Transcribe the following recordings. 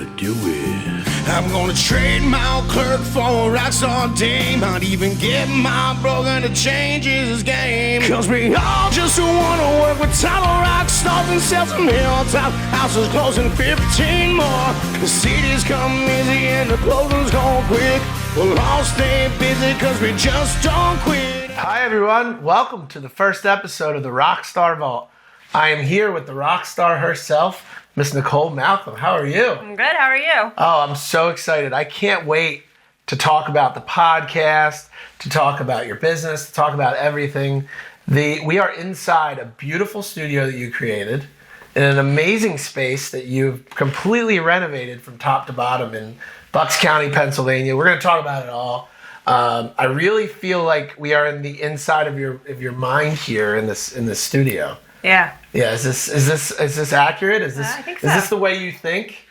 gonna do it. I'm gonna trade my old clerk for a rockstar dame. Might even get my broker to change his game. Cause we all just wanna work with title rock stars and sell some hilltop houses closing 15 more. The cities come easy and the closings go quick. We'll all stay busy cause we just don't quit. Hi everyone, welcome to the first episode of the Rockstar Vault. I am here with the Rockstar herself, Miss Nicole Malcolm. How are you? I'm good, how are you? Oh, I'm so excited. I can't wait to talk about the podcast, to talk about your business, to talk about everything. We are inside a beautiful studio that you created in an amazing space that you've completely renovated from top to bottom in Bucks County, Pennsylvania. We're going to talk about it all. I really feel like we are in the inside of your mind here in this studio. Yeah. Yeah. Is this accurate? I think so. Is this the way you think?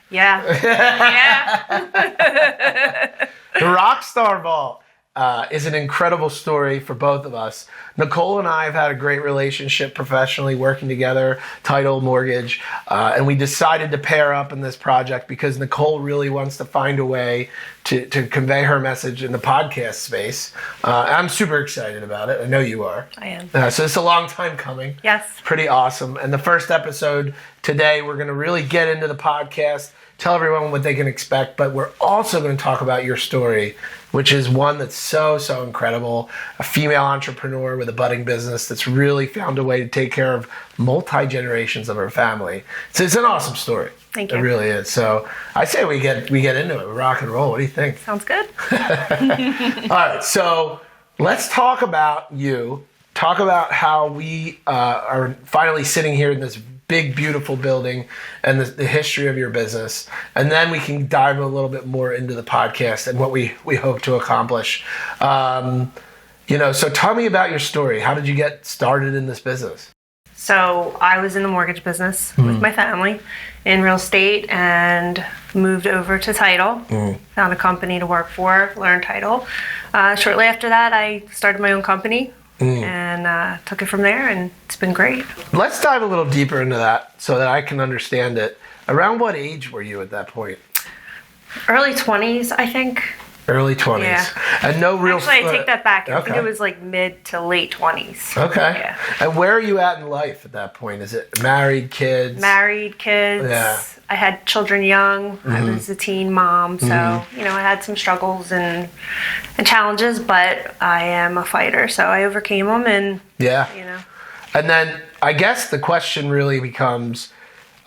Yeah. Yeah. The Rockstar Vault is an incredible story for both of us. Nicole and I have had a great relationship professionally, working together, title, mortgage, and we decided to pair up in this project because Nicole really wants to find a way to convey her message in the podcast space. I'm super excited about it. I know you are. I am. So it's a long time coming. Yes. Pretty awesome. And the first episode today, we're going to really get into the podcast, tell everyone what they can expect, but we're also going to talk about your story, which is one that's so incredible. A female entrepreneur with a budding business that's really found a way to take care of multi-generations of her family. So it's an awesome story. Thank you. It really is. So I say we get into it. We rock and roll. What do you think? Sounds good. All right. So let's talk about you. Talk about how we are finally sitting here in this big, beautiful building and the history of your business. And then we can dive a little bit more into the podcast and what we hope to accomplish. So tell me about your story. How did you get started in this business? So I was in the mortgage business with my family in real estate and moved over to title. Found a company to work for, learned title. Shortly after that, I started my own company. And took it from there, and it's been great. Let's dive a little deeper into that so that I can understand it. Around what age were you at that point? Early 20s, I think. Early 20s. Yeah. And no real... Actually, I take that back. I Okay. think it was like mid to late 20s. Okay. Yeah. And where are you at in life at that point? Is it married, kids? Married, kids. Yeah. I had children young. I was a teen mom, so I had some struggles and challenges, but I am a fighter, so I overcame them, and Yeah. And then I guess the question really becomes,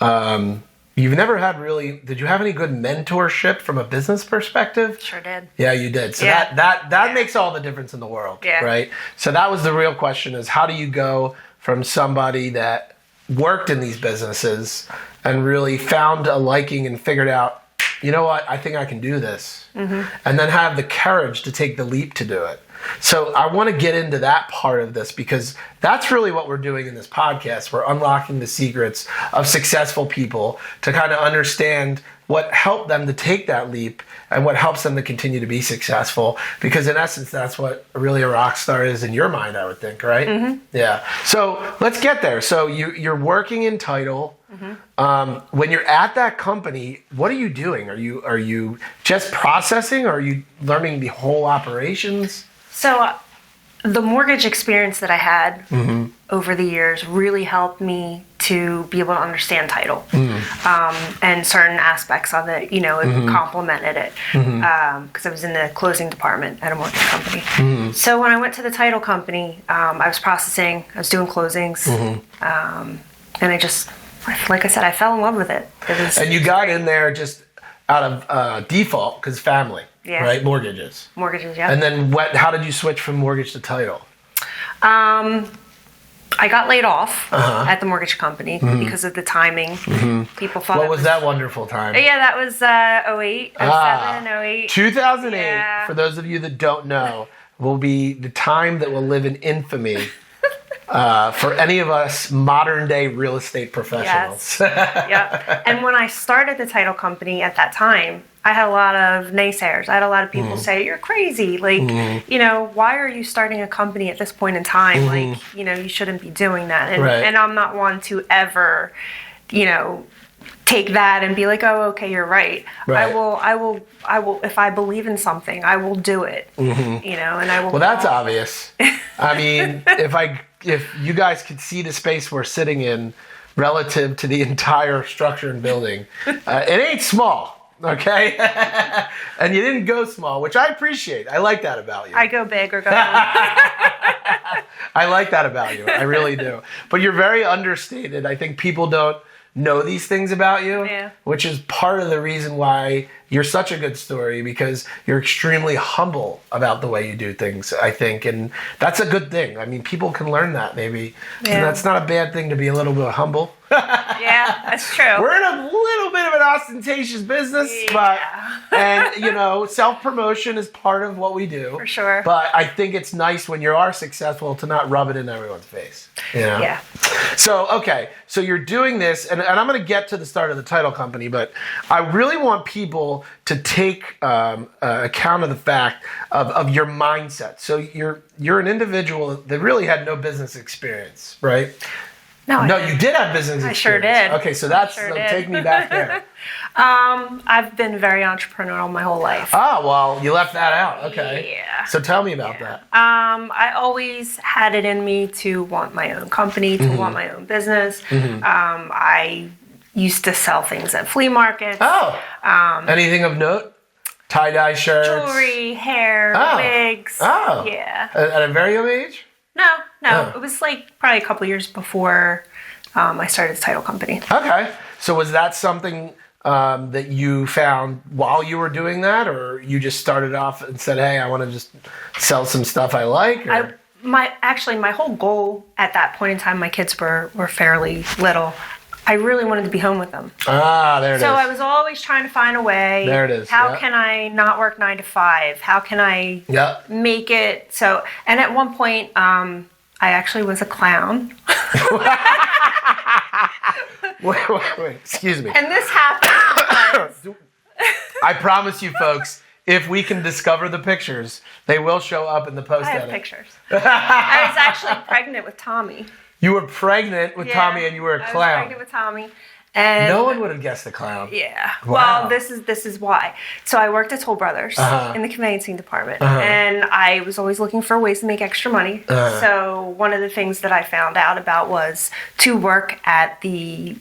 you've never had did you have any good mentorship from a business perspective? Sure did. Yeah, you did. So Yeah. that makes all the difference in the world, Yeah. right? So that was the real question, is how do you go from somebody that worked in these businesses and really found a liking and figured out, you know what, I think I can do this. And then have the courage to take the leap to do it. So I want to get into that part of this because that's really what we're doing in this podcast. We're unlocking the secrets of successful people to kind of understand what helped them to take that leap and what helps them to continue to be successful. Because in essence, that's what really a rock star is in your mind, I would think, right? Yeah. So let's get there. So you're working in title. When you're at that company, what are you doing? Are you just processing, or are you learning the whole operations? So the mortgage experience that I had over the years really helped me to be able to understand title and certain aspects of it. It complemented it because I was in the closing department at a mortgage company. So when I went to the title company, I was processing, I was doing closings, and I just, like I said, I fell in love with it. And you got in there just out of default because family. Yeah. Right? Mortgages, yeah. And then how did you switch from mortgage to title? I got laid off at the mortgage company because of the timing. People thought What was that wonderful time? Yeah, that was 08, 07, 08. 2008, Yeah. for those of you that don't know, will be the time that will live in infamy for any of us modern day real estate professionals. Yes. Yep. And when I started the title company at that time, I had a lot of naysayers. I had a lot of people say, you're crazy. Like, why are you starting a company at this point in time? Like, you shouldn't be doing that. And, Right. and I'm not one to ever, take that and be like, oh, okay, you're right. Right. I will. If I believe in something, I will do it. You know, and I will. Well, that's obvious. I mean, if you guys could see the space we're sitting in relative to the entire structure and building, it ain't small. Okay, and you didn't go small, which I appreciate. I like that about you. I go big or go home. I like that about you. I really do. But you're very understated. I think people don't know these things about you, which is part of the reason why you're such a good story, because you're extremely humble about the way you do things, I think. And that's a good thing. I mean, people can learn that maybe. Yeah. And that's not a bad thing to be a little bit humble. Yeah, that's true. We're in a little bit of an ostentatious business, and you know, self-promotion is part of what we do. For sure. But I think it's nice when you are successful to not rub it in everyone's face. You know? Yeah. So, okay, so you're doing this, and I'm going to get to the start of the title company, but I really want people to take account of the fact of your mindset. So you're an individual that really had no business experience, right? No, you did have business experience. I sure did. Okay, so take me back there. I've been very entrepreneurial my whole life. Oh, well, you left that out. Okay. Yeah. So tell me about that. I always had it in me to want my own company, to want my own business. I used to sell things at flea markets. Oh. Anything of note? Tie-dye shirts? Jewelry, hair, wigs. Oh. Yeah. At a very young age? No. Oh. It was like probably a couple years before I started the title company. Okay. So was that something that you found while you were doing that, or you just started off and said, hey, I want to just sell some stuff I like? Or? My whole goal at that point in time, my kids were fairly little. I really wanted to be home with them. There it is. So I was always trying to find a way. There it is. How can I not work 9 to 5? How can I make it so? And at one point, I actually was a clown. Wait. Excuse me. And this happened because I promise you, folks, if we can discover the pictures, they will show up in the post edit. I have pictures. I was actually pregnant with Tommy. You were pregnant with Tommy, and you were a clown. I was pregnant with Tommy. And no one would have guessed the clown. Yeah. Wow. Well, this is why. So I worked at Toll Brothers in the conveyancing department, and I was always looking for ways to make extra money. So one of the things that I found out about was to work at the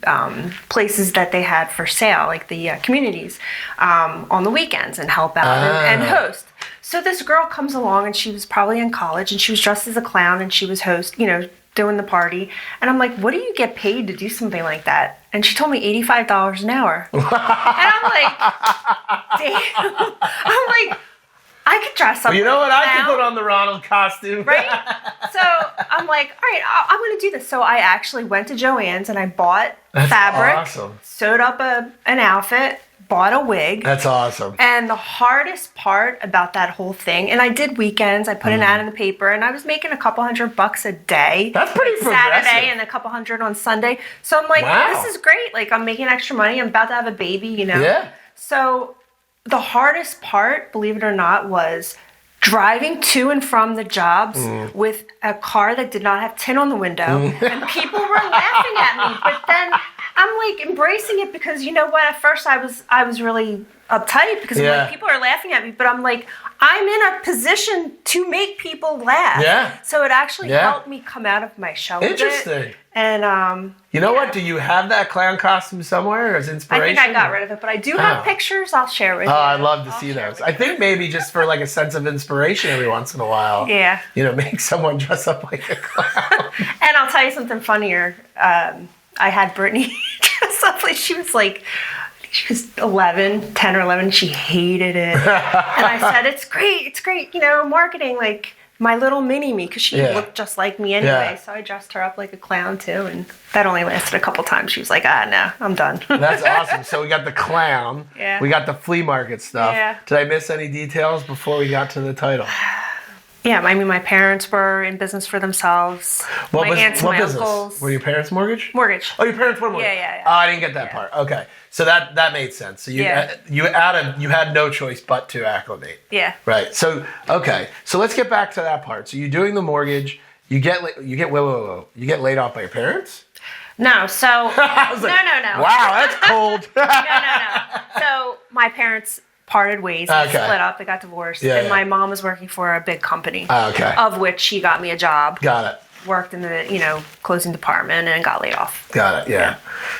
places that they had for sale, like the communities, on the weekends, and help out and host. So this girl comes along, and she was probably in college, and she was dressed as a clown, and she was doing the party. And I'm like, what do you get paid to do something like that? And she told me $85 an hour. And I'm like, damn. I'm like, I could dress up. You know what? Like I could put on the Ronald costume. Right? So I'm like, all right, I'm going to do this. So I actually went to Joann's and I bought fabric, awesome. sewed up an outfit, bought a wig. That's awesome. And the hardest part about that whole thing, and I did weekends, I put an ad in the paper, and I was making a couple $100 a day. That's pretty progressive. Saturday and a couple $100 on Sunday. So I'm like, this is great. Like, I'm making extra money. I'm about to have a baby, Yeah. So the hardest part, believe it or not, was driving to and from the jobs with a car that did not have tint on the window, and people were laughing at me. But then I'm like embracing it, because you know what? At first I was really uptight because I'm like, people are laughing at me, but I'm like, I'm in a position to make people laugh. Yeah. So it actually helped me come out of my shell. Interesting. And you know what? Do you have that clown costume somewhere as inspiration? I think I got rid of it, but I do have pictures. I'll share with you. Oh, I'd love to see those. I think maybe just for like a sense of inspiration every once in a while. Yeah. Make someone dress up like a clown. And I'll tell you something funnier. I had Brittany dress up like she was 10 or 11. She hated it. And I said, it's great, marketing, like my little mini me, because she looked just like me anyway. So I dressed her up like a clown too, and that only lasted a couple times. She was like, no, I'm done. That's awesome. So we got the clown. Yeah. We got the flea market stuff. Yeah. Did I miss any details before we got to the title? Yeah, I mean, my parents were in business for themselves. My aunts and my uncles. Were your parents mortgage? Mortgage. Oh, your parents were mortgage. Yeah. Oh, I didn't get that part. Okay, so that made sense. So you had no choice but to acclimate. Yeah. Right. So okay. So let's get back to that part. So you're doing the mortgage. You get laid off by your parents? No, so I was like, no. Wow, that's cold. No. So my parents parted ways, they Okay. split up, they got divorced, Yeah, and yeah. my mom was working for a big company, Okay. of which she got me a job, Got it. worked in the closing department, and got laid off. Got it. Yeah.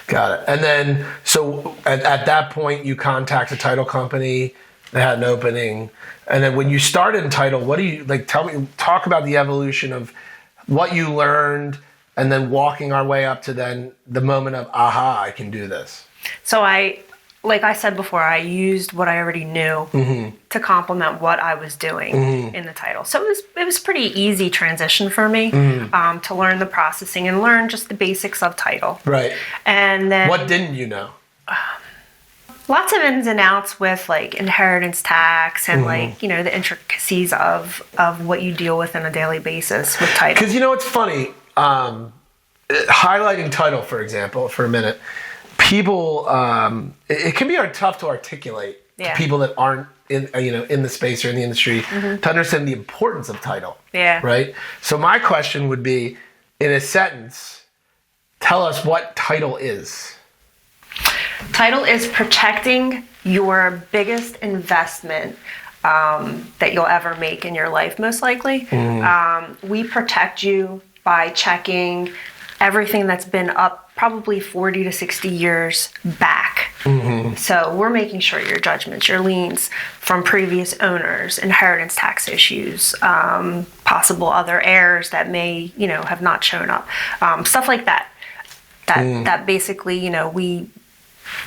Got it. And then, so at that point, you contact a title company. They had an opening. And then when you started in title, what do you like? Talk about the evolution of what you learned, and then walking our way up to then the moment of, aha, I can do this. So like I said before, I used what I already knew to complement what I was doing in the title. So it was pretty easy transition for me to learn the processing and learn just the basics of title. Right. And then What didn't you know? lots of ins and outs with like inheritance tax and like the intricacies of what you deal with on a daily basis with title. Because it's funny. Highlighting title, for example, for a minute. People, it can be tough to articulate to people that aren't in the space or in the industry to understand the importance of title. Yeah. Right. So my question would be, in a sentence, tell us what title is. Title is protecting your biggest investment that you'll ever make in your life, most likely. We protect you by checking everything that's been up probably 40 to 60 years back. So we're making sure your judgments, your liens from previous owners, inheritance tax issues, possible other heirs that may, have not shown up, stuff like that. That basically, we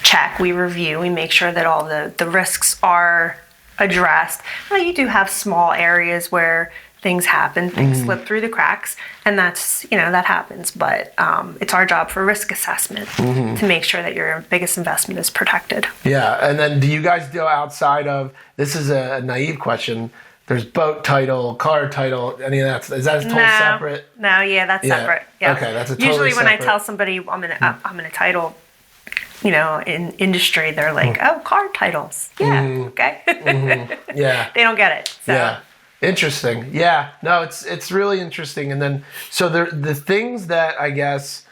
check, we review, we make sure that all the risks are addressed. Now, you do have small areas where things happen, things slip through the cracks, and that's, that happens. But it's our job for risk assessment to make sure that your biggest investment is protected. Yeah. And then do you guys deal outside of, this is a naive question, there's boat title, car title, any of that? Is that totally separate? No, that's separate. Yeah. Okay, that's a totally Usually when separate. I tell somebody I'm in a title, in industry, they're like, oh, car titles. Yeah, okay. Yeah. They don't get it. So. Yeah. Interesting. Yeah. No, it's really interesting. And then, so the things that I guess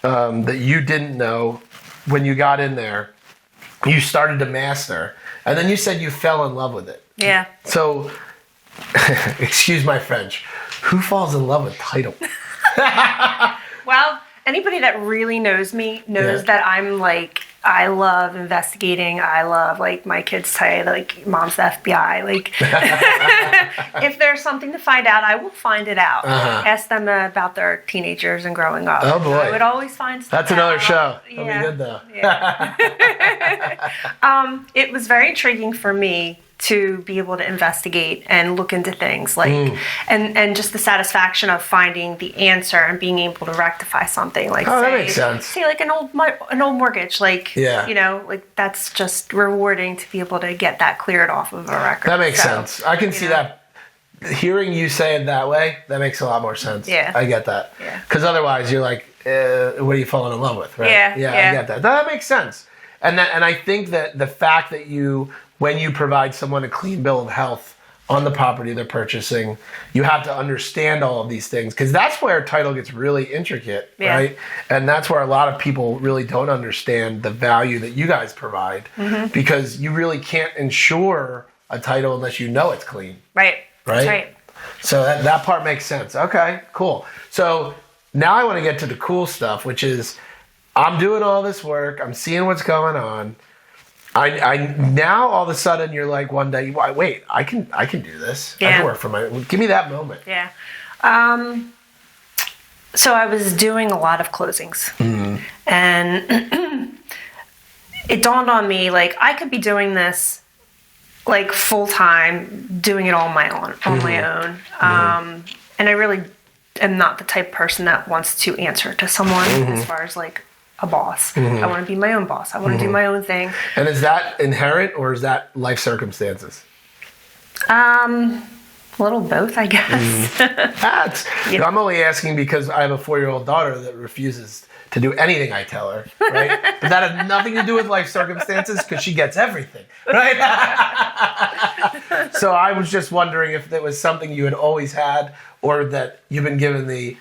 that you didn't know when you got in there, you started to master. And then you said you fell in love with it. Yeah. So, excuse my French, who falls in love with title? Well, anybody that really knows me knows that I'm like, I love investigating. I love, like my kids say, like, mom's the FBI. Like, if there's something to find out, I will find it out. Ask them about their teenagers and growing up. Oh, boy. I would always find stuff That's another out. show. Yeah. That'll be good, though. Yeah. It was very intriguing for me to be able to investigate and look into things like and just the satisfaction of finding the answer and being able to rectify something like that makes sense. say like an old mortgage, like Yeah. like that's just rewarding to be able to get that cleared off of a record. That makes sense. I can see that. Hearing you say it that way, that makes a lot more sense. Yeah. I get that. Yeah. Because otherwise you're like, what are you falling in love with, right? Yeah, Yeah, yeah. I get that. That makes sense. And I think that the fact that when you provide someone a clean bill of health on the property they're purchasing, you have to understand all of these things, because that's where title gets really intricate, right? And that's where a lot of people really don't understand the value that you guys provide, because you really can't insure a title unless you know it's clean. Right. Right? That's right. So that part makes sense. Okay, cool. So now I want to get to the cool stuff, which is I'm doing all this work. I'm seeing what's going on. I now all of a sudden you're like one day, wait, I can do this. I can work for give me that moment. Yeah. So I was doing a lot of closings, and it dawned on me, like, I could be doing this like full time, doing it all on my own. And I really am not the type of person that wants to answer to someone as far as like a boss. I want to be my own boss. I want to do my own thing. And is that inherent, or is that life circumstances? A little both, I guess. I'm only asking because I have a 4-year-old daughter that refuses to do anything I tell her, right? But that has nothing to do with life circumstances, because she gets everything, right? So I was just wondering if there was something you had always had, or that you've been given the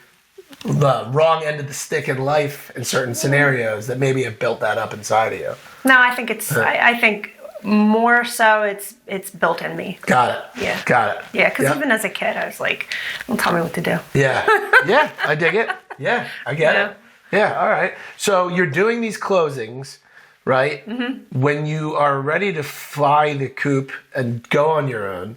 the wrong end of the stick in life in certain scenarios that maybe have built that up inside of you. No, I think it's. I think more so it's built in me. Got it. Yeah. Got it. Yeah, because even as a kid, I was like, "Don't tell me what to do." Yeah. Yeah, I dig it. Yeah, I get it. Yeah, all right. So you're doing these closings, right? Mm-hmm. When you are ready to fly the coop and go on your own,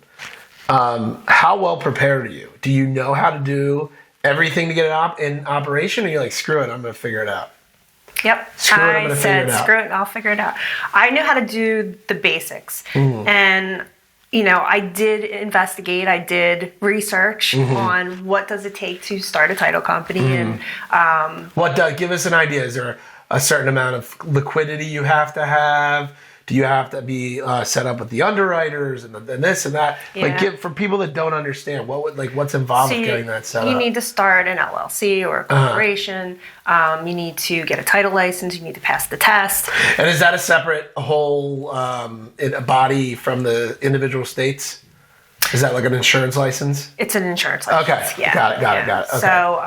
how well prepared are you? Do you know how to do everything to get it in operation, or you're like, screw it, I'm going to figure it out? Yep. Screw it, I'm going to figure it out. Screw it, I'll figure it out. I knew how to do the basics. And, I did investigate. I did research on what does it take to start a title company. And give us an idea. Is there a certain amount of liquidity you have to have? Do you have to be set up with the underwriters and this and that? Yeah. For people that don't understand, what's involved with getting that set up? You need to start an LLC or a corporation. You need to get a title license. You need to pass the test. And is that a separate whole a body from the individual states? Is that like an insurance license? It's an insurance license. Okay. Yeah. Got it. Okay. So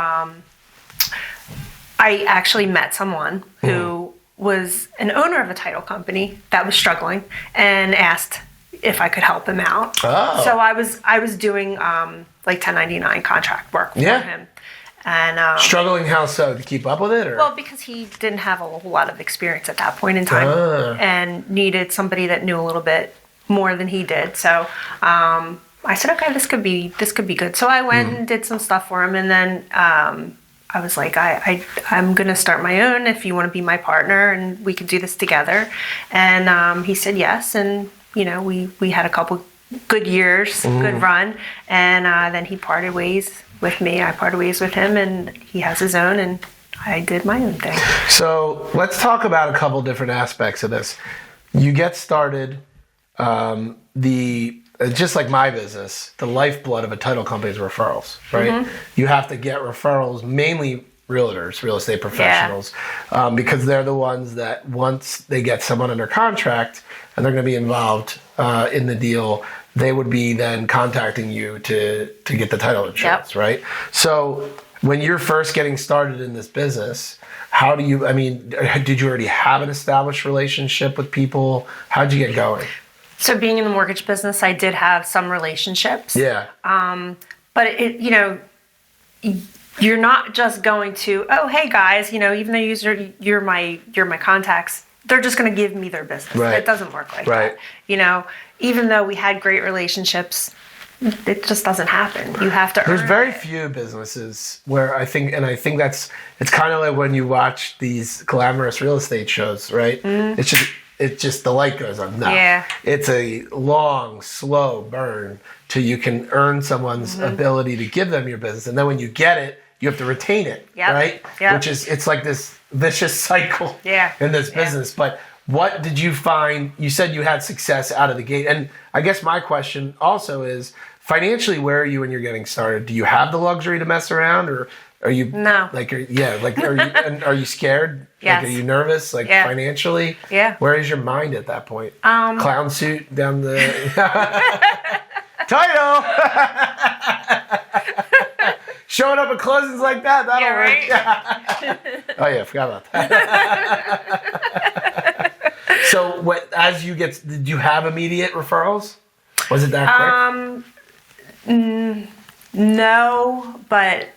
I actually met someone who was an owner of a title company that was struggling and asked if I could help him out. Oh. So I was doing like 1099 contract work for him. And struggling how so? To keep up with it? Or? Well, because he didn't have a whole lot of experience at that point in time and needed somebody that knew a little bit more than he did. So I said, okay, this could be good. So I went and did some stuff for him, and then I was like, I'm going to start my own if you want to be my partner and we can do this together. And he said yes. And, we had a couple good years, good run. And then he parted ways with me. I parted ways with him, and he has his own, and I did my own thing. So let's talk about a couple different aspects of this. You get started, just like my business, the lifeblood of a title company is referrals, right? You have to get referrals, mainly realtors, real estate professionals, because they're the ones that once they get someone under contract and they're going to be involved in the deal, they would be then contacting you to get the title insurance, right? So when you're first getting started in this business, did you already have an established relationship with people? How'd you get going? So being in the mortgage business, I did have some relationships. Yeah. But you're not just going to, oh, hey guys, even though you're my contacts, they're just going to give me their business. Right. It doesn't work like that. Even though we had great relationships, it just doesn't happen. You have to There's earn very it. few businesses where I think it's kind of like when you watch these glamorous real estate shows, right? It's just the light goes on. No. Yeah. It's a long, slow burn till you can earn someone's ability to give them your business. And then when you get it, you have to retain it, right? Yep. It's like this vicious cycle in this business. But what did you find? You said you had success out of the gate. And I guess my question also is, financially, where are you when you're getting started? Do you have the luxury to mess around, or are you no? Are you scared? Yes. Are you nervous? Financially? Yeah. Where is your mind at that point? Clown suit down the title. Showing up at closings like that, that'll work. Right? Oh yeah, I forgot about that. So did you have immediate referrals? Was it that quick? No, but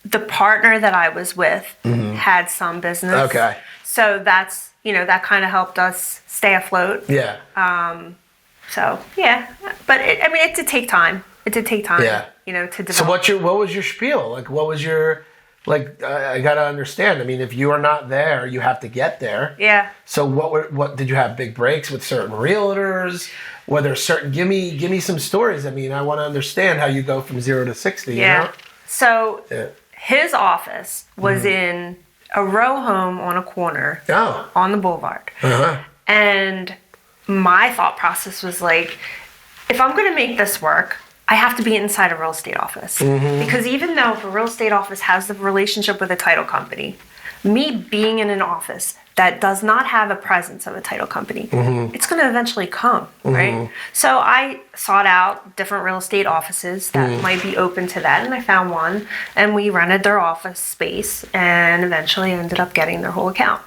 the partner that I was with had some business. Okay. So that's, that kind of helped us stay afloat. Yeah. So, yeah. But, it did take time. Yeah. To develop. So what was your spiel? What was your, I got to understand. If you are not there, you have to get there. Yeah. So what did you have big breaks with certain realtors? Were there certain, give me some stories. I want to understand how you go from 0 to 60, Yeah. So his office was in a row home on a corner on the boulevard. And my thought process was if I'm going to make this work, I have to be inside a real estate office. Because even though if a real estate office has the relationship with a title company, me being in an office that does not have a presence of a title company, it's going to eventually come, right? So I sought out different real estate offices that might be open to that, and I found one, and we rented their office space, and eventually ended up getting their whole account.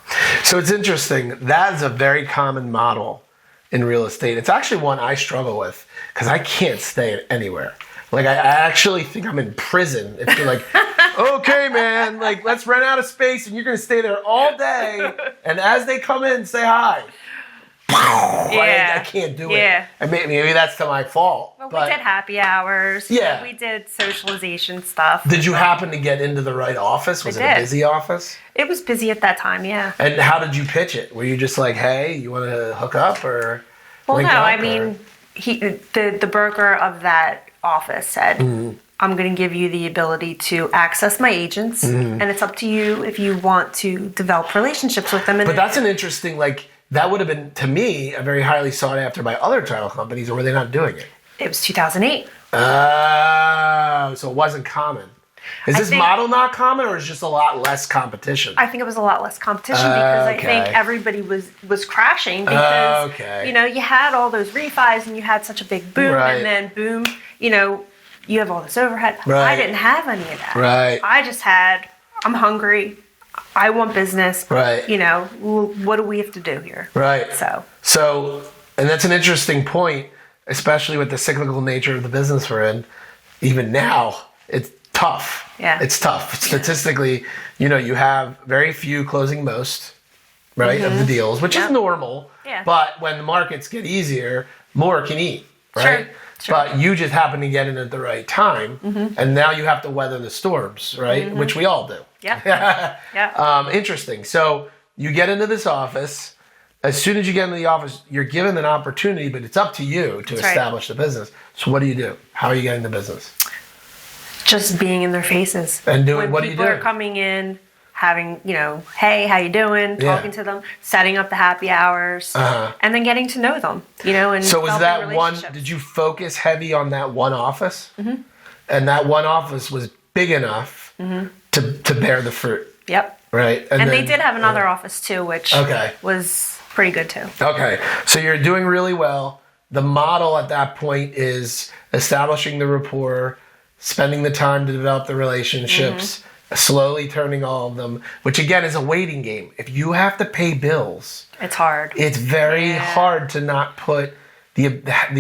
So it's interesting. That is a very common model in real estate. It's actually one I struggle with because I can't stay anywhere. Like, I actually think I'm in prison if you're like, okay, man, like, let's rent out a space and you're going to stay there all day. And as they come in, say hi. I can't do it. And maybe that's to my fault. But we did happy hours. Yeah. We did socialization stuff. Did you happen to get into the right office? Was it a busy office? It was busy at that time, yeah. And how did you pitch it? Were you just like, hey, you want to hook up or Well, link no, up, I mean, the broker of that office said, I'm going to give you the ability to access my agents, and it's up to you if you want to develop relationships with them. But that's an interesting, like, that would have been, to me, a very highly sought after by other title companies, or were they not doing it? It was 2008. Oh, so it wasn't common. Is this model not common, or is it just a lot less competition? I think it was a lot less competition because I think everybody was crashing because, you know, you had all those refis and you had such a big boom, and then boom, you know, you have all this overhead. I didn't have any of that. I just had, I'm hungry. I want business. You know, what do we have to do here? So, and that's an interesting point, especially with the cyclical nature of the business we're in. Even now, it's tough. It's tough. Statistically, you know, you have very few closing most, of the deals, which is normal. But when the markets get easier, more can eat, right? But you just happen to get in at the right time, and now you have to weather the storms, right? Which we all do. Interesting. So you get into this office. As soon as you get into the office, you're given an opportunity, but it's up to you to establish the business. So what do you do? How are you getting the business? Just being in their faces. And doing what do you do? People are coming in, having, you know, hey, how you doing? Talking to them, setting up the happy hours, and then getting to know them, you know, and so was that one, did you focus heavy on that one office? And that one office was big enough to bear the fruit? Right? And then, they did have another office too, which was pretty good too. So you're doing really well. The model at that point is establishing the rapport, spending the time to develop the relationships, slowly turning all of them, which again is a waiting game. If you have to pay bills, it's hard. It's very hard to not put the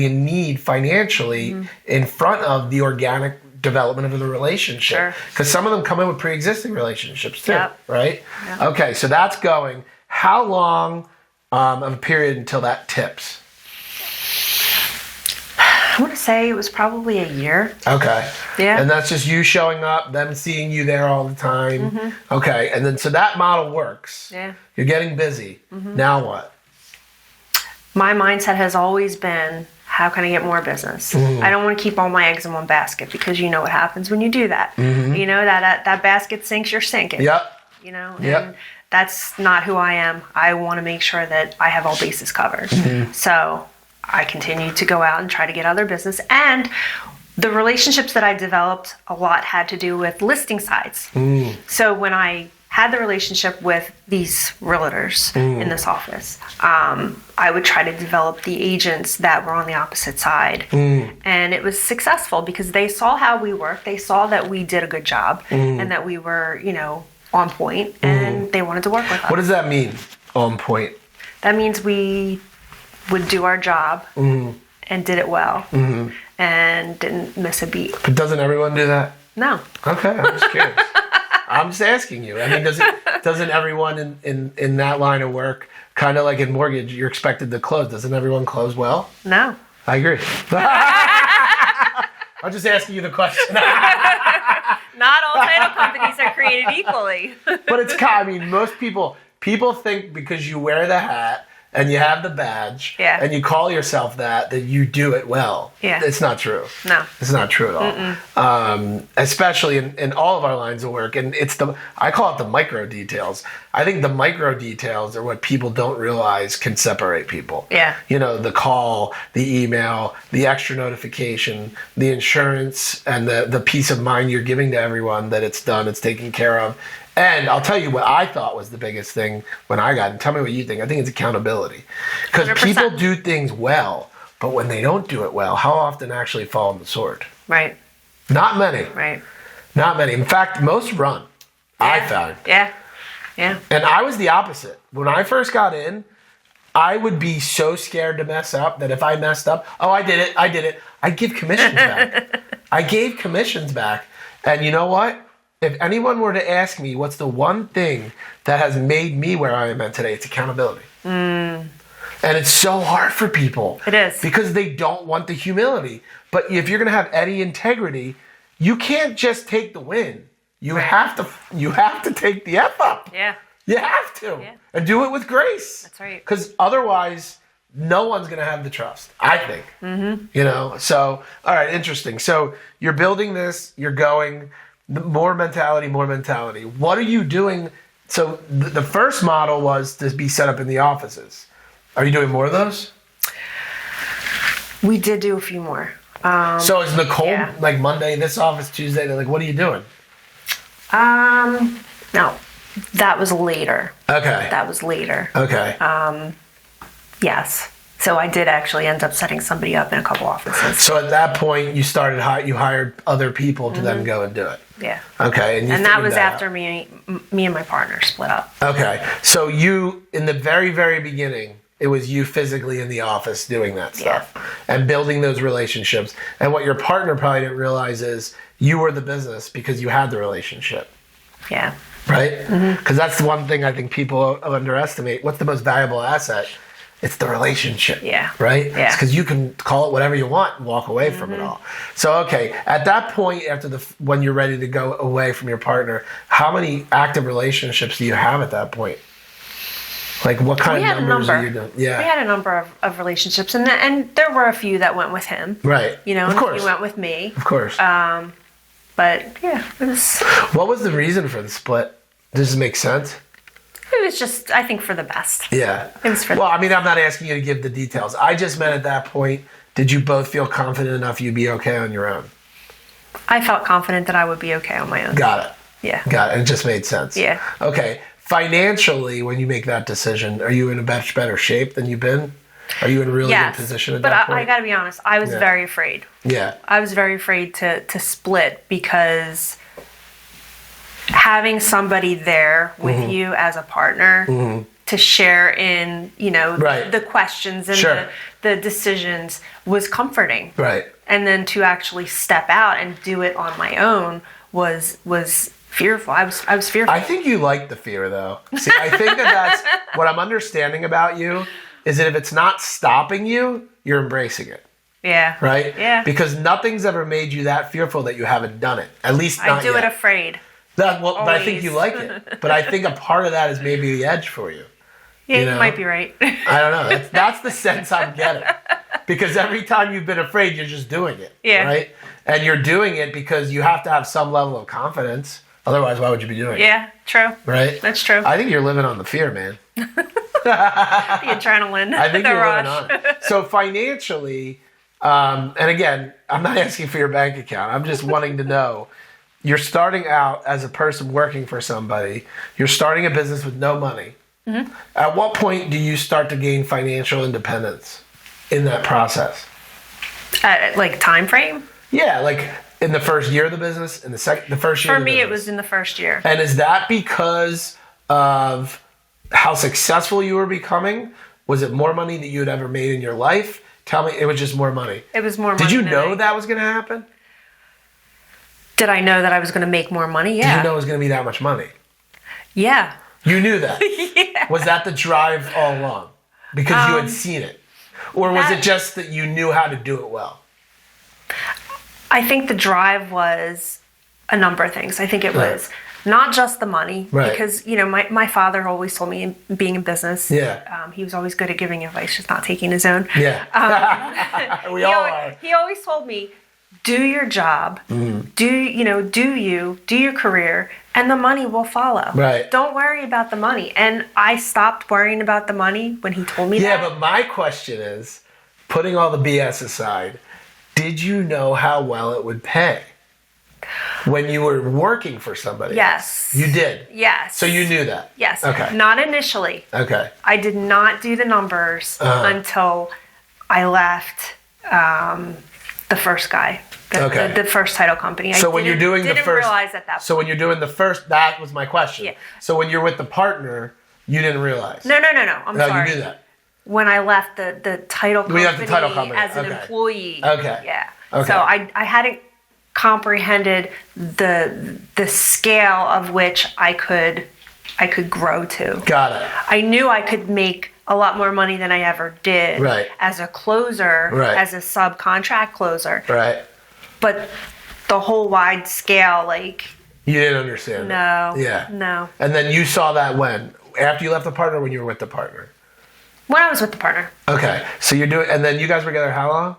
need financially in front of the organic development of the relationship. Because some of them come in with pre-existing relationships too, right? Okay, so that's going. How long of a period until that tips? I want to say it was probably a year. And that's just you showing up, them seeing you there all the time. And then so that model works. You're getting busy. Now what? My mindset has always been, how can I get more business? I don't want to keep all my eggs in one basket, because you know what happens when you do that. You know, that basket sinks, you're sinking. You know, and that's not who I am. I want to make sure that I have all bases covered. So I continue to go out and try to get other business. And the relationships that I developed, a lot had to do with listing sites. So when I had the relationship with these realtors in this office, I would try to develop the agents that were on the opposite side. And it was successful because they saw how we worked. They saw that we did a good job and that we were, you know, on point, and they wanted to work with us. What does that mean, on point? That means we would do our job and did it well and didn't miss a beat. But doesn't everyone do that? No. Okay, I'm just curious. I'm just asking you. I mean, doesn't everyone in that line of work, kind of like in mortgage, you're expected to close? Doesn't everyone close well? No. I agree. I'm just asking you the question. Not all title companies are created equally. But it's, I mean, most people think because you wear the hat and you have the badge and you call yourself that you do it well. It's not true. No. It's not true at all. Especially in all of our lines of work. And I call it the micro details. I think the micro details are what people don't realize can separate people. You know, the call, the email, the extra notification, the insurance, and the peace of mind you're giving to everyone that it's done, it's taken care of. And I'll tell you what I thought was the biggest thing when I got, and tell me what you think. I think it's accountability. Because 100%. people do things well, but when they don't do it well, how often actually fall on the sword? Right. Not many. Right. Not many. In fact, most run, I found. Yeah. Yeah. And I was the opposite. When I first got in, I would be so scared to mess up that if I messed up, I did it. I'd give commissions back. I gave commissions back. And you know what? If anyone were to ask me what's the one thing that has made me where I am at today, it's accountability. And it's so hard for people. It is. Because they don't want the humility. But if you're going to have any integrity, you can't just take the win. You have to take the F up. Yeah. You have to. Yeah. And do it with grace. That's right. Because otherwise, no one's going to have the trust, I think. Mm-hmm. You know? So, all right, interesting. So you're building this, you're going, more mentality. What are you doing? So the first model was to be set up in the offices. Are you doing more of those? We did do a few more. So is Nicole, yeah. like Monday, this office, Tuesday, they're like, what are you doing? No, that was later. Okay. That was later. Okay. Yes. So I did actually end up setting somebody up in a couple offices. So at that point, you hired other people to then go and do it. Yeah. Okay. And that was out. after me and my partner split up. Okay. So you, in the very, very beginning, it was you physically in the office doing that stuff and building those relationships. And what your partner probably didn't realize is you were the business because you had the relationship. Yeah. Right? Because that's the one thing I think people underestimate. What's the most valuable asset? It's the relationship. Yeah. Right? Yeah. Because you can call it whatever you want and walk away from it all. So, okay, at that point, when you're ready to go away from your partner, how many active relationships do you have at that point? Like, what kind of numbers are you doing? Yeah. We had a number of relationships, and there were a few that went with him. Right. You know, of and a course. few went with me. Of course. But, yeah, it was... What was the reason for the split? Does it make sense? It was just, I think, for the best. Yeah. It was for Well, I mean, I'm not asking you to give the details. I just meant at that point, did you both feel confident enough you'd be okay on your own? I felt confident that I would be okay on my own. Got it. Yeah. Got it. It just made sense. Yeah. Okay. Financially, when you make that decision, are you in a much better shape than you've been? Are you in a really good position at that point? But I got to be honest, I was very afraid. Yeah. I was very afraid to split because having somebody there with you as a partner to share in, the questions and the decisions was comforting. Right. And then to actually step out and do it on my own was fearful. I was fearful. I think you like the fear, though. See, I think that's what I'm understanding about you is that if it's not stopping you, you're embracing it. Yeah. Right? Yeah. Because nothing's ever made you that fearful that you haven't done it. At least not I do yet. it afraid. But I think you like it. But I think a part of that is maybe the edge for you. Yeah, you know? you might be right. I don't know. That's the sense I'm getting. Because every time you've been afraid, you're just doing it. Yeah. Right? And you're doing it because you have to have some level of confidence. Otherwise, why would you be doing it? Yeah, true. Right? That's true. I think you're living on the fear, man. The adrenaline. I think the you're rush. living on it. So financially, and again, I'm not asking for your bank account. I'm just wanting to know. You're starting out as a person working for somebody. You're starting a business with no money. Mm-hmm. At what point do you start to gain financial independence in that process? Like time frame? Yeah, like in the first year of the business, the first year. For me, it was in the first year. And is that because of how successful you were becoming? Was it more money that you had ever made in your life? Tell me, it was just more money. It was more money. Did you know that was going to happen? Did I know that I was going to make more money? Yeah. Did you know it was going to be that much money? Yeah. You knew that? Yeah. Was that the drive all along? Because you had seen it? Or was it just that you knew how to do it well? I think the drive was a number of things. I think it was not just the money. Right. Because, my father always told me, being in business, he was always good at giving advice, just not taking his own. Yeah. We all are. He always told me, do your job, do your career, and the money will follow. Right. Don't worry about the money. And I stopped worrying about the money when he told me that. Yeah, but my question is, putting all the BS aside, did you know how well it would pay? when you were working for somebody. Yes. You did? Yes. So you knew that? Yes. Okay. Not initially. Okay. I did not do the numbers until I left the first guy. The first title company. So when you're doing the first, didn't realize at that point. So when you're doing the first, that was my question. Yeah. So when you're with the partner, you didn't realize. No. I'm sorry. You knew that. When I left the title company, as an employee. Okay. Yeah. Okay. So I hadn't comprehended the scale of which I could grow to. Got it. I knew I could make a lot more money than I ever did as a closer, as a subcontract closer. Right. But the whole wide scale, like... You didn't understand No. it. Yeah. No. And then you saw that when? After you left the partner or when you were with the partner? When I was with the partner. Okay. So you're doing... And then you guys were together how long?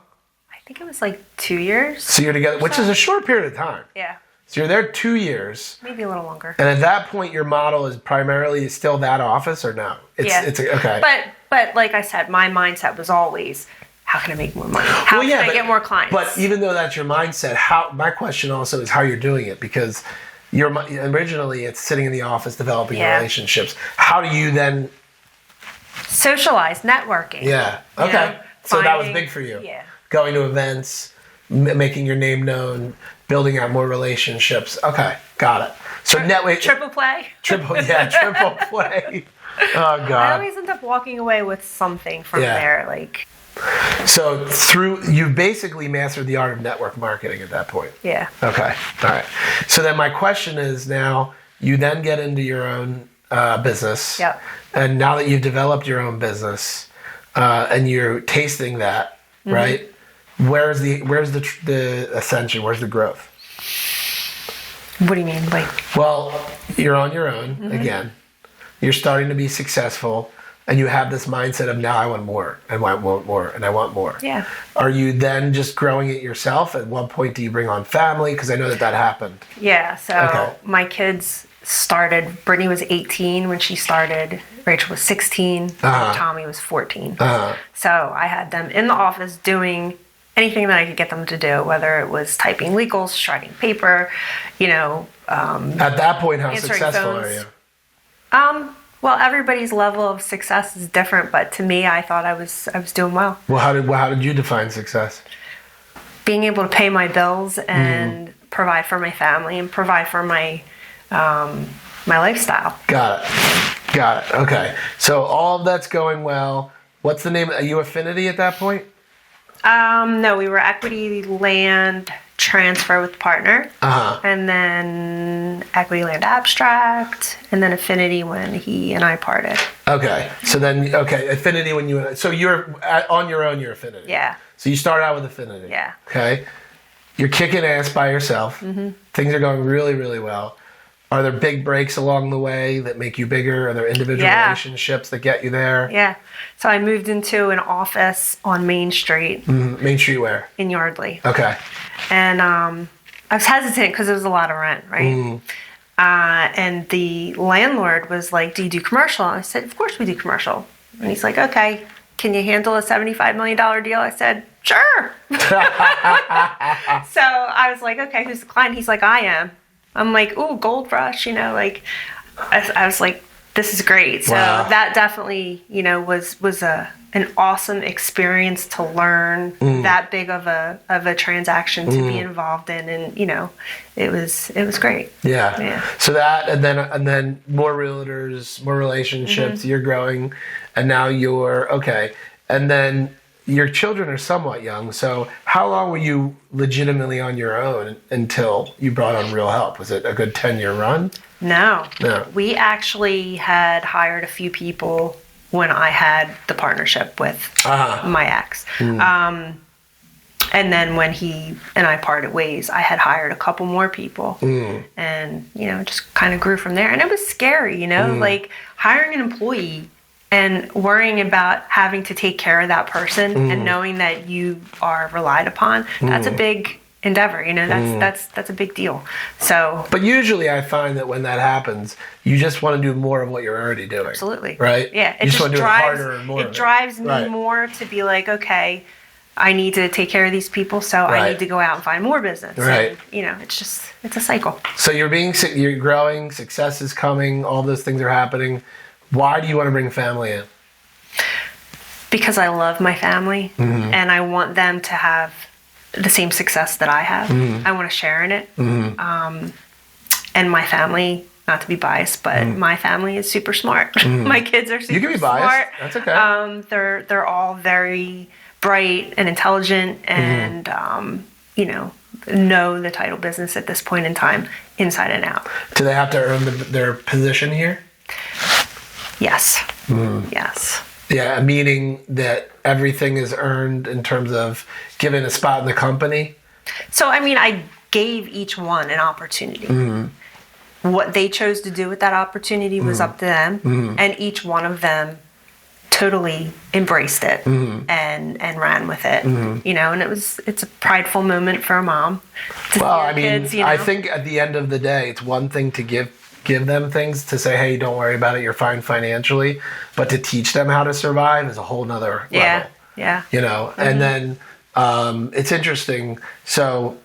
I think it was like 2 years. So you're together, which is a short period of time. Yeah. So you're there 2 years. Maybe a little longer. And at that point, your model is primarily still that office or no? It's okay. But like I said, my mindset was always... How can I make more money? How can I get more clients? But even though that's your mindset, my question also is how you're doing it, because originally it's sitting in the office developing relationships. How do you then socialize, networking? Yeah. Okay. So that was big for you. Yeah. Going to events, making your name known, building out more relationships. Okay, got it. So triple play. Triple play. Oh God. I always end up walking away with something from there, like. So you basically mastered the art of network marketing at that point. Yeah. Okay. All right. So then my question is now you then get into your own business. Yep. And now that you've developed your own business and you're tasting that, right? Where's the ascension? Where's the growth? What do you mean? Like? Well, you're on your own again. You're starting to be successful. And you have this mindset of now I want more, and I want more, and I want more. Yeah. Are you then just growing it yourself? At what point do you bring on family? Because I know that happened. Yeah. So my kids started. Brittany was 18 when she started. Rachel was 16. And Tommy was 14. So I had them in the office doing anything that I could get them to do, whether it was typing legals, shredding paper, At that point, how successful phones. are you? Well, everybody's level of success is different, but to me, I thought I was doing well. Well, how did you define success? Being able to pay my bills and provide for my family and provide for my my lifestyle. Got it. Okay. So all of that's going well. What's the name? Are you Affinity at that point? No, we were Equity Land Transfer with partner, and then Equity Land Abstract, and then Affinity when he and I parted. Okay, so then Affinity when so you're on your own. You're Affinity. Yeah. So you start out with Affinity. Yeah. Okay, you're kicking ass by yourself. Things are going really, really well. Are there big breaks along the way that make you bigger? Are there individual relationships that get you there? Yeah. So I moved into an office on Main Street. Main Street where? In Yardley. Okay. And I was hesitant because it was a lot of rent, right? And the landlord was like, do you do commercial? And I said, of course we do commercial. And he's like, okay, can you handle a $75 million deal? I said, sure. So I was like, okay, who's the client? He's like, I am. I'm like, ooh, Gold Rush, I was like, this is great. So that definitely, was an awesome experience to learn that big of a transaction to be involved in, and it was great. Yeah. So that, and then more realtors, more relationships. You're growing, and now you're okay. And then your children are somewhat young. So how long were you legitimately on your own until you brought on real help? Was it a good 10-year run? No. We actually had hired a few people when I had the partnership with my ex. And then when he and I parted ways, I had hired a couple more people. And, just kind of grew from there. And it was scary, like hiring an employee and worrying about having to take care of that person and knowing that you are relied upon. That's a big endeavor, that's a big deal. So, but usually I find that when that happens, you just want to do more of what you're already doing. Absolutely. Right? Yeah. You just want to do it harder and more. It drives me more to be like, okay, I need to take care of these people, so I Right. need to go out and find more business. Right. And, it's a cycle. So you're growing, success is coming, all those things are happening. Why do you want to bring family in? Because I love my family, Mm-hmm. and I want them to have the same success that I have. Mm-hmm. I want to share in it. And my family, not to be biased, but my family is super smart. My kids are super Mm-hmm. You can be biased. smart. That's okay. They're all very bright and intelligent, and know the title business at this point in time, inside and out. Do they have to earn their position here? Yes. Mm-hmm. Yes. Yeah, meaning that everything is earned in terms of given a spot in the company. So, I gave each one an opportunity. What they chose to do with that opportunity was up to them, and each one of them totally embraced it and ran with it. And it's a prideful moment for a mom to see her kids, I think at the end of the day, it's one thing to give them things to say, hey, don't worry about it, you're fine financially, but to teach them how to survive is a whole nother level. Yeah. And then it's interesting. So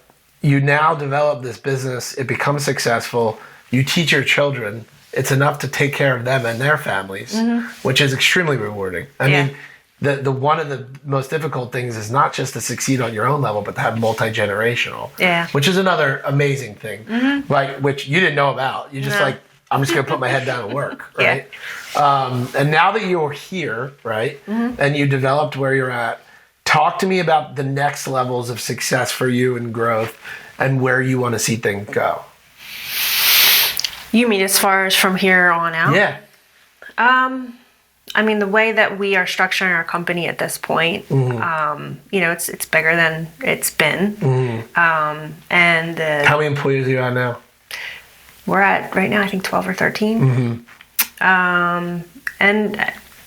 you now develop this business, it becomes successful, you teach your children, it's enough to take care of them and their families, which is extremely rewarding. I mean, the one of the most difficult things is not just to succeed on your own level, but to have multi-generational, which is another amazing thing, right? Which you didn't know about. You just I'm just going to put my head down and work, right? And now that you're here, right, and you developed where you're at, talk to me about the next levels of success for you and growth and where you want to see things go. You mean as far as from here on out? Yeah. The way that we are structuring our company at this point, it's bigger than it's been. And how many employees are you on now? We're at right now, I think 12 or 13. And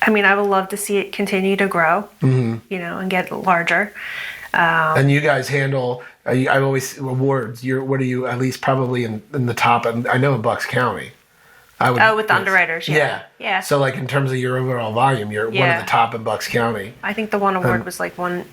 I would love to see it continue to grow, and get larger. And you guys handle, I always, awards, what are you, at least probably in the top, and I know in Bucks County. With the underwriters, yeah. So like in terms of your overall volume, you're one of the top in Bucks County. I think the one award was like one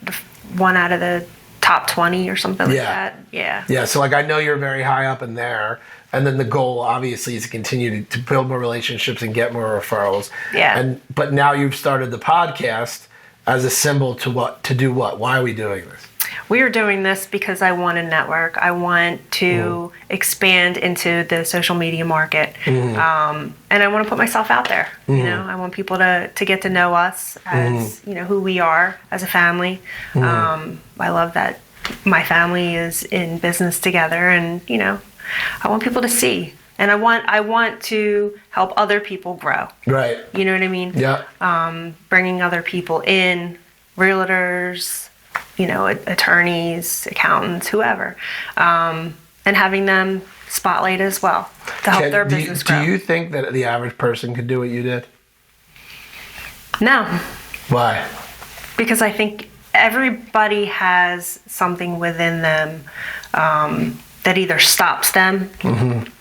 out of the top 20 or something like that. Yeah. Yeah, so like I know you're very high up in there. And then the goal, obviously, is to continue to build more relationships and get more referrals. Yeah. But now you've started the podcast as a symbol to do what? Why are we doing this? We are doing this because I want to network. I want to expand into the social media market. And I want to put myself out there. I want people to get to know us as, who we are as a family. I love that my family is in business together, and, I want people to see, and I want to help other people grow. Right. You know what I mean? Yeah. Bringing other people in, realtors, attorneys, accountants, whoever, and having them spotlight as well to help their business grow. Do you think that the average person could do what you did? No. Why? Because I think everybody has something within them that either stops them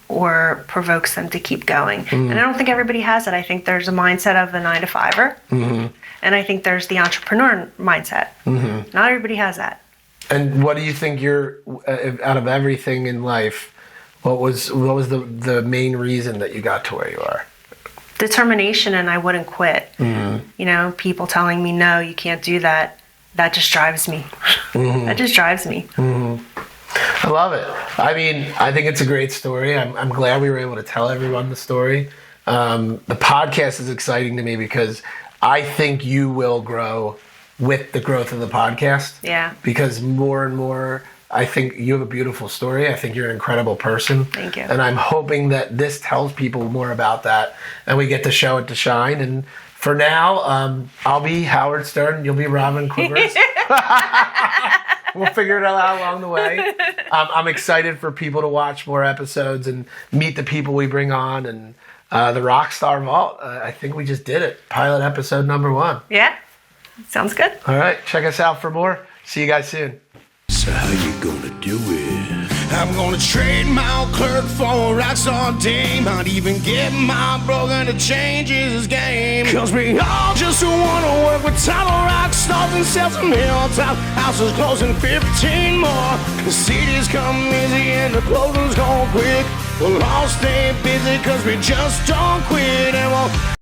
or provokes them to keep going. And I don't think everybody has it. I think there's a mindset of the 9-to-5er, and I think there's the entrepreneur mindset. Not everybody has that. And what do you think out of everything in life, what was the main reason that you got to where you are? Determination, and I wouldn't quit. People telling me, no, you can't do that. That just drives me. That just drives me. I love it. I think it's a great story. I'm glad we were able to tell everyone the story. The podcast is exciting to me because I think you will grow with the growth of the podcast. Yeah. Because more and more, I think you have a beautiful story. I think you're an incredible person. Thank you. And I'm hoping that this tells people more about that, and we get to show it to shine. And for now, I'll be Howard Stern. You'll be Robin Quivers. We'll figure it out along the way. I'm excited for people to watch more episodes and meet the people we bring on. And the Rockstar Vault, I think we just did it. Pilot episode number 1. Yeah. Sounds good. All right. Check us out for more. See you guys soon. So how you gonna do it? I'm gonna trade my clerk for a rockstar dame. Might even get my broker to change his game. Cause we all just wanna work with title rock stars and sell some hilltop houses closing 15 more. The cities come easy and the closings go quick. We'll all stay busy cause we just don't quit. And we'll